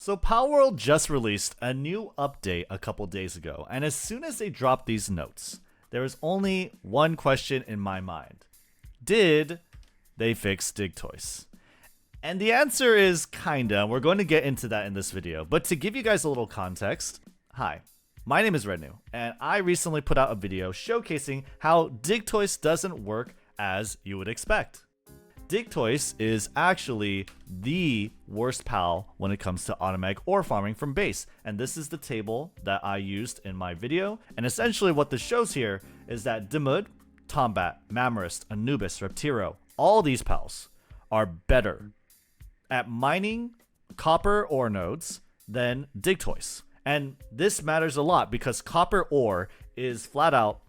So Palworld just released a new update a couple days ago, and as soon as they dropped these notes, there was only one question in my mind. Did they fix Digtoise? And the answer is kinda. We're going to get into that in this video. But to give you guys a little context, hi, my name is Rednew, and I recently put out a video showcasing how Digtoise doesn't work as you would expect. Digtoise is actually the worst pal when it comes to automatic ore farming from base. And this is the table that I used in my video. And essentially what this shows here is that Dimud, Tombat, Mamorist, Anubis, Reptiro, all these pals are better at mining copper ore nodes than Digtoise. And this matters a lot because copper ore is flat out,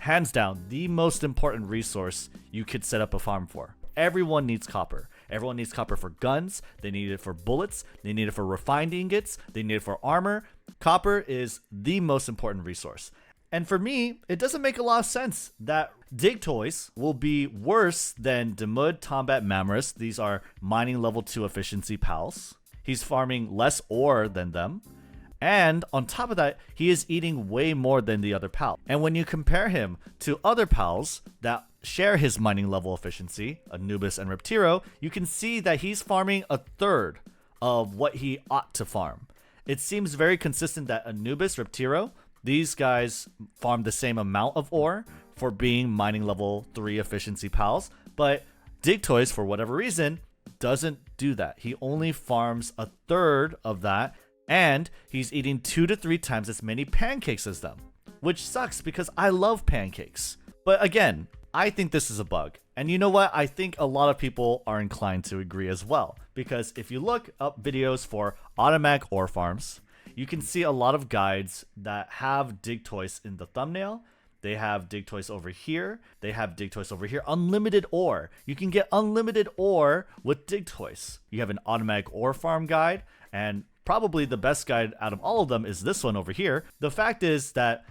hands down, the most important resource you could set up a farm for. Everyone needs copper. Everyone needs copper for guns. They need it for bullets. They need it for refined ingots. They need it for armor. Copper is the most important resource. And for me, it doesn't make a lot of sense that Digtoise will be worse than Dimud, Tombat, Mamorist. These are mining level 2 efficiency pals. He's farming less ore than them. And on top of that, he is eating way more than the other pal. And when you compare him to other pals that share his mining level efficiency, Anubis and Reptiro, you can see that he's farming a third of what he ought to farm. It seems very consistent that Anubis, Reptiro, these guys farm the same amount of ore for being mining level 3 efficiency pals, but Digtoise, for whatever reason, doesn't do that. He only farms a third of that, and he's eating 2 to 3 times as many pancakes as them, which sucks because I love pancakes. But again, I think this is a bug. And you know what? I think a lot of people are inclined to agree as well. Because if you look up videos for automatic ore farms, you can see a lot of guides that have Digtoise in the thumbnail. They have Digtoise over here. They have Digtoise over here. Unlimited ore. You can get unlimited ore with Digtoise. You have an automatic ore farm guide, and probably the best guide out of all of them is this one over here. The fact is that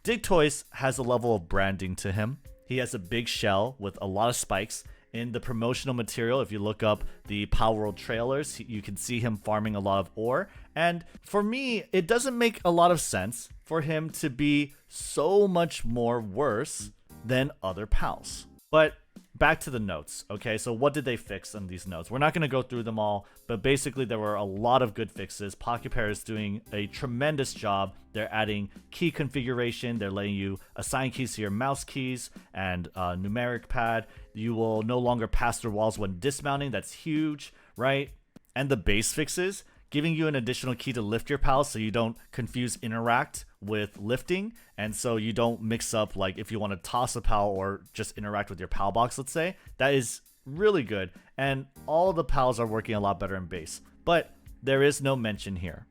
Digtoise has a level of branding to him. He has a big shell with a lot of spikes. In the promotional material, if you look up the Palworld trailers, you can see him farming a lot of ore. And for me, it doesn't make a lot of sense for him to be so much more worse than other pals. But back to the notes, okay? So what did they fix on these notes? We're not going to go through them all, but basically there were a lot of good fixes. Pocketpair is doing a tremendous job. They're adding key configuration. They're letting you assign keys to your mouse keys and numeric pad. You will no longer pass through walls when dismounting. That's huge, right? And the base fixes, giving you an additional key to lift your pals so you don't confuse interact with lifting, and so you don't mix up, like if you want to toss a pal or just interact with your pal box, let's say. That is really good, and all the pals are working a lot better in base. But there is no mention here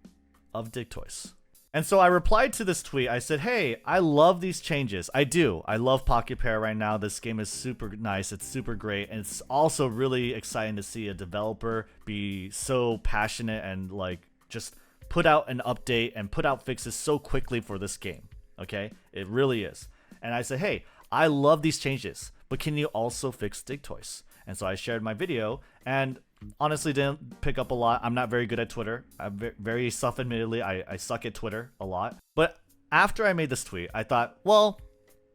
of Digtoise. And so I replied to this tweet. I said, hey, I love these changes. I do. I love Pocketpair right now. This game is super nice. It's super great. And it's also really exciting to see a developer be so passionate and like just put out an update and put out fixes so quickly for this game. Okay? It really is. And I said, hey, I love these changes, but can you also fix Digtoise? And so I shared my video, and honestly didn't pick up a lot. I'm not very good at Twitter. I'm very self-admittedly, I suck at Twitter a lot. But after I made this tweet, I thought, well,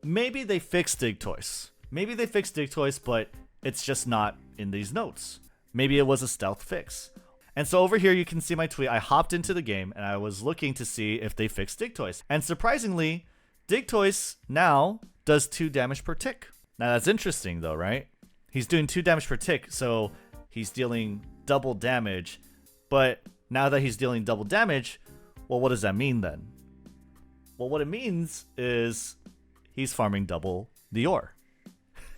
maybe they fixed Digtoise. Maybe they fixed Digtoise, but it's just not in these notes. Maybe it was a stealth fix. And so over here, you can see my tweet. I hopped into the game, and I was looking to see if they fixed Digtoise. And surprisingly, Digtoise now does 2 damage per tick. Now that's interesting though, right? He's doing 2 damage per tick, so he's dealing double damage. But now that he's dealing double damage, well, what does that mean then? Well, what it means is he's farming double the ore.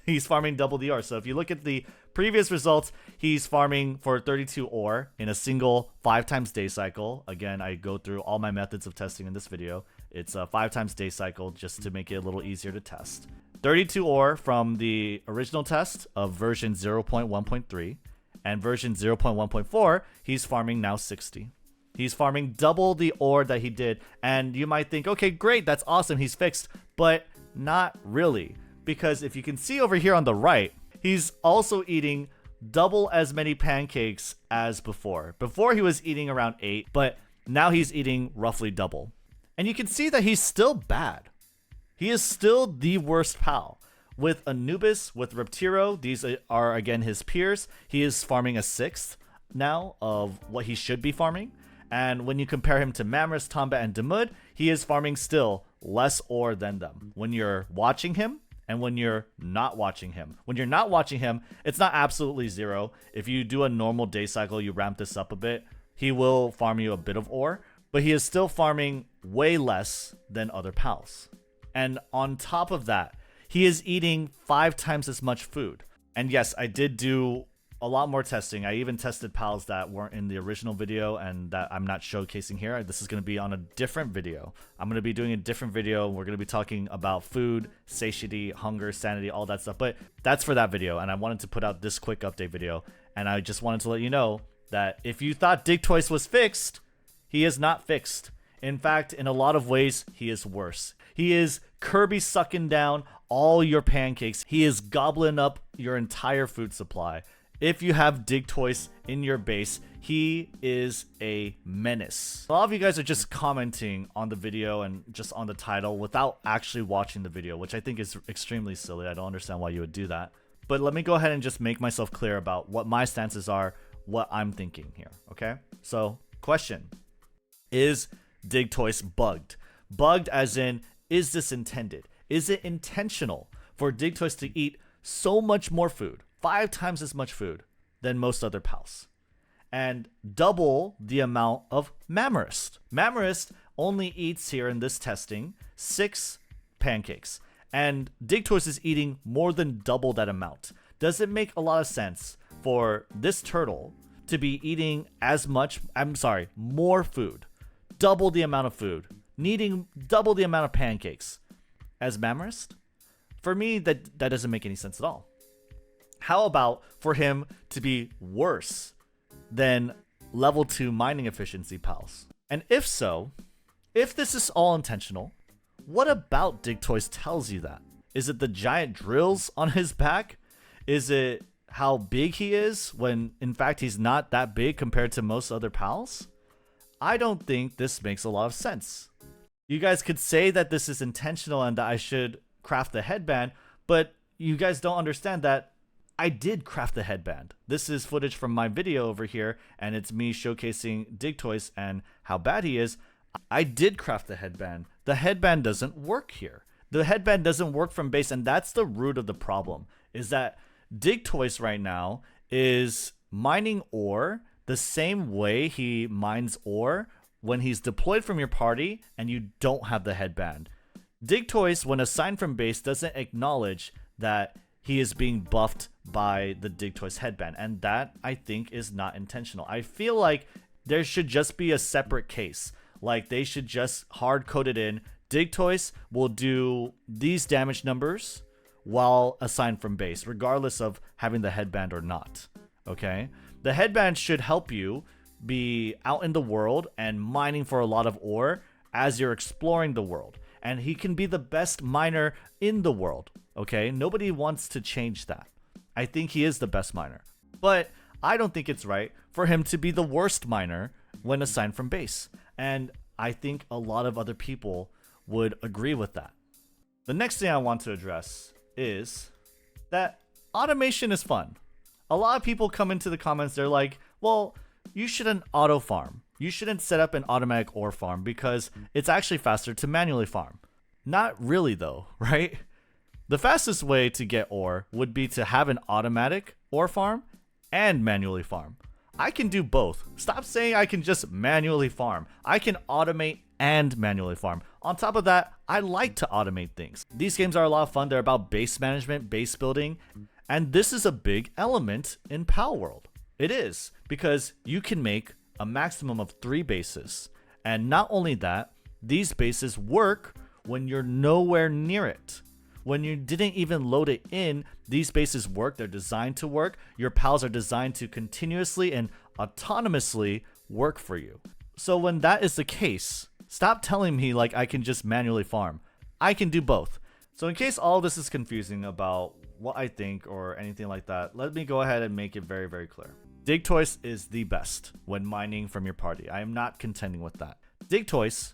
He's farming double the ore. So if you look at the previous results, he's farming for 32 ore in a single 5 times day cycle. Again, I go through all my methods of testing in this video. It's a 5 times day cycle just to make it a little easier to test. 32 ore from the original test of version 0.1.3, and version 0.1.4, he's farming now 60. He's farming double the ore that he did, and you might think, okay, great, that's awesome, he's fixed, but not really, because if you can see over here on the right, he's also eating double as many pancakes as before. Before he was eating around 8, but now he's eating roughly double. And you can see that he's still bad. He is still the worst pal. With Anubis, with Reptiro, these are again his peers. He is farming a 6th now of what he should be farming. And when you compare him to Mammoth, Tombat, and Demud, he is farming still less ore than them. When you're watching him and when you're not watching him. When you're not watching him, it's not absolutely 0. If you do a normal day cycle, you ramp this up a bit, he will farm you a bit of ore, but he is still farming way less than other pals. And on top of that, he is eating 5 times as much food. And yes, I did do a lot more testing. I even tested pals that weren't in the original video and that I'm not showcasing here. This is going to be on a different video. I'm going to be doing a different video. We're going to be talking about food, satiety, hunger, sanity, all that stuff. But that's for that video. And I wanted to put out this quick update video. And I just wanted to let you know that if you thought Digtoise was fixed, he is not fixed. In fact, in a lot of ways, he is worse. He is Kirby sucking down all your pancakes. He is gobbling up your entire food supply. If you have Digtoise in your base, he is a menace. A lot of you guys are just commenting on the video and just on the title without actually watching the video, which I think is extremely silly. I don't understand why you would do that. But let me go ahead and just make myself clear about what my stances are, what I'm thinking here, okay? So, question. Is Digtoise bugged? Bugged as in, is this intended? Is it intentional for Digtoise to eat so much more food, 5 times as much food than most other pals, and double the amount of Mammoth? Mammoth only eats here in this testing 6 pancakes, and Digtoise is eating more than double that amount. Does it make a lot of sense for this turtle to be eating more food, double the amount of food, needing double the amount of pancakes as Mammoth? For me, that doesn't make any sense at all. How about for him to be worse than level 2 mining efficiency pals? And if so, if this is all intentional, what about Digtoise tells you that? Is it the giant drills on his back? Is it how big he is when in fact he's not that big compared to most other pals? I don't think this makes a lot of sense. You guys could say that this is intentional and that I should craft the headband, but you guys don't understand that I did craft the headband. This is footage from my video over here, and it's me showcasing Digtoise and how bad he is. I did craft the headband. The headband doesn't work here. The headband doesn't work from base, and that's the root of the problem, is that Digtoise right now is mining ore the same way he mines ore when he's deployed from your party and you don't have the headband. Digtoise, when assigned from base, doesn't acknowledge that he is being buffed by the Digtoise headband, and that I think is not intentional. I feel like there should just be a separate case. Like they should just hard code it in. Digtoise will do these damage numbers while assigned from base, regardless of having the headband or not. Okay? The headband should help you be out in the world and mining for a lot of ore as you're exploring the world. And he can be the best miner in the world. Okay? Nobody wants to change that. I think he is the best miner. But I don't think it's right for him to be the worst miner when assigned from base. And I think a lot of other people would agree with that. The next thing I want to address is that automation is fun. A lot of people come into the comments, they're like, well, you shouldn't auto farm. You shouldn't set up an automatic ore farm because it's actually faster to manually farm. Not really though, right? The fastest way to get ore would be to have an automatic ore farm and manually farm. I can do both. Stop saying I can just manually farm. I can automate and manually farm. On top of that, I like to automate things. These games are a lot of fun. They're about base management, base building, and this is a big element in Palworld. It is, because you can make a maximum of 3 bases. And not only that, these bases work when you're nowhere near it. When you didn't even load it in, these bases work. They're designed to work. Your pals are designed to continuously and autonomously work for you. So when that is the case, stop telling me like I can just manually farm. I can do both. So in case all of this is confusing about what I think or anything like that, let me go ahead and make it very, very clear. Digtoise is the best when mining from your party. I am not contending with that. Digtoise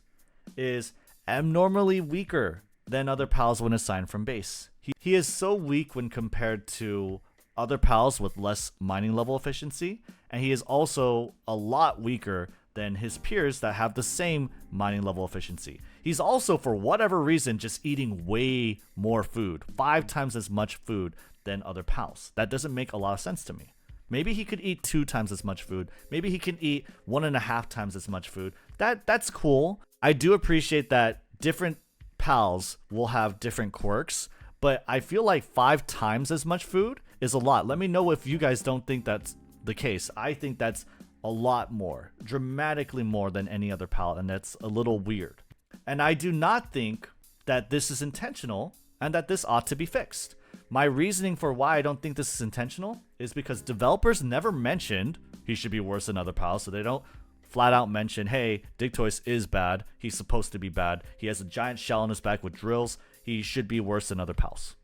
is abnormally weaker than other pals when assigned from base. He is so weak when compared to other pals with less mining level efficiency, and he is also a lot weaker than his peers that have the same mining level efficiency. He's also, for whatever reason, just eating way more food, 5 times as much food than other pals. That doesn't make a lot of sense to me. Maybe he could eat 2 times as much food. Maybe he can eat 1.5 times as much food. That's cool. I do appreciate that different pals will have different quirks, but I feel like 5 times as much food is a lot. Let me know if you guys don't think that's the case. I think that's a lot more, dramatically more than any other pal, and that's a little weird. And I do not think that this is intentional and that this ought to be fixed. My reasoning for why I don't think this is intentional is because developers never mentioned he should be worse than other pals, so they don't flat out mention, hey, Digtoise is bad, he's supposed to be bad, he has a giant shell on his back with drills, he should be worse than other pals.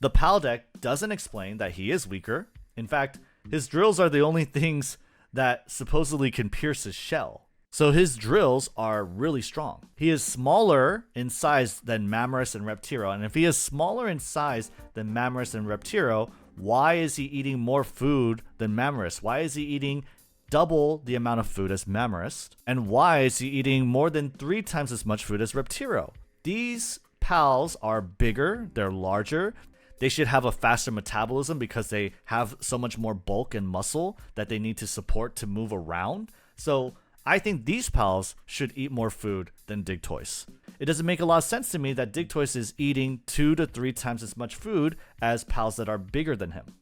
The pal deck doesn't explain that he is weaker. In fact, his drills are the only things that supposedly can pierce his shell. So his drills are really strong. He is smaller in size than Mammoris and Reptiro, and if he is smaller in size than Mammoris and Reptiro, why is he eating more food than Mammoris? Why is he eating double the amount of food as Mammoris? And why is he eating more than 3 times as much food as Reptiro? These pals are bigger, they're larger. They should have a faster metabolism because they have so much more bulk and muscle that they need to support to move around. So I think these pals should eat more food than Digtoise. It doesn't make a lot of sense to me that Digtoise is eating 2 to 3 times as much food as pals that are bigger than him.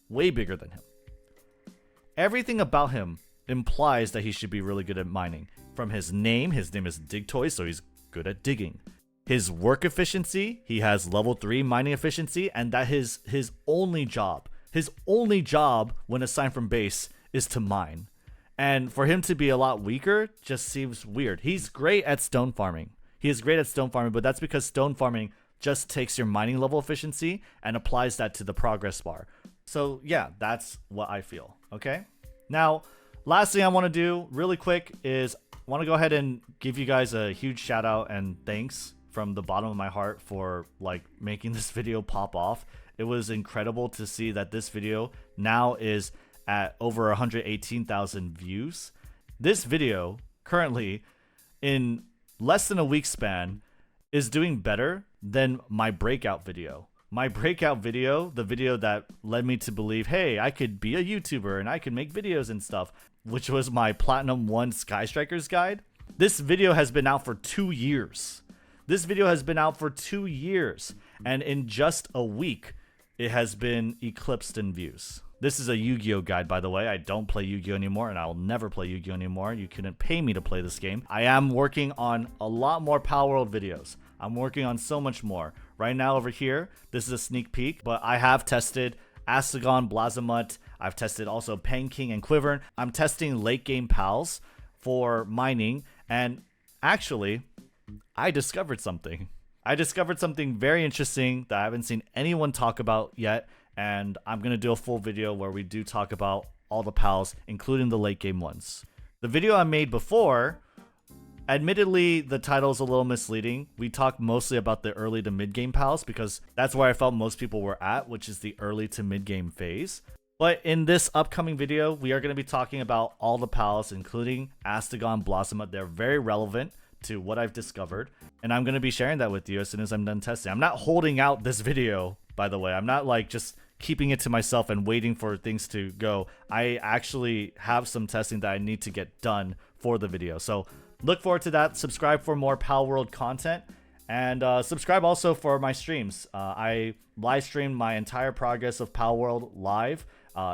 Way bigger than him. Everything about him implies that he should be really good at mining. From his name is Digtoise, so he's good at digging. His work efficiency, he has level 3 mining efficiency, and that his only job when assigned from base is to mine. And for him to be a lot weaker just seems weird. He's great at stone farming. He is great at stone farming, but that's because stone farming just takes your mining level efficiency and applies that to the progress bar. So yeah, that's what I feel, okay? Now, last thing I want to do really quick is I want to go ahead and give you guys a huge shout out and thanks from the bottom of my heart for making this video pop off. It was incredible to see that this video now is at over 118,000 views. This video currently in less than a week span is doing better than my breakout video. My breakout video, the video that led me to believe, hey, I could be a YouTuber and I could make videos and stuff, which was my Platinum 1 Sky Strikers guide. This video has been out for 2 years. This video has been out for 2 years, and in just a week, it has been eclipsed in views. This is a Yu-Gi-Oh guide, by the way. I don't play Yu-Gi-Oh anymore, and I will never play Yu-Gi-Oh anymore. You couldn't pay me to play this game. I am working on a lot more Palworld videos. I'm working on so much more. Right now over here, this is a sneak peek, but I have tested Astagon, Blazamut. I've tested also Panking and Quivern. I'm testing late game pals for mining, and actually, I discovered something. I discovered something very interesting that I haven't seen anyone talk about yet, and I'm going to do a full video where we do talk about all the pals, including the late game ones. The video I made before, admittedly, the title is a little misleading. We talked mostly about the early to mid game pals because that's where I felt most people were at, which is the early to mid game phase. But in this upcoming video, we are going to be talking about all the pals, including Astagon, Blossom. They're very relevant to what I've discovered, and I'm going to be sharing that with you as soon as I'm done testing. I'm not holding out this video, by the way. I'm not just keeping it to myself and waiting for things to go. I actually have some testing that I need to get done for the video. So look forward to that. Subscribe for more Palworld content, and subscribe also for my streams. I live streamed my entire progress of Palworld live.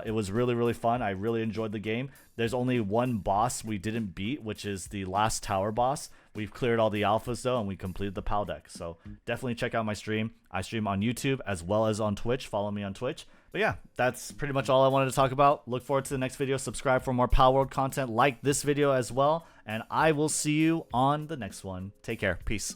It was really, really fun. I really enjoyed the game. There's only one boss we didn't beat, which is the last tower boss. We've cleared all the alphas though, and we completed the PAL deck. So definitely check out my stream. I stream on YouTube as well as on Twitch. Follow me on Twitch. But yeah, that's pretty much all I wanted to talk about. Look forward to the next video. Subscribe for more Palworld content. Like this video as well. And I will see you on the next one. Take care. Peace.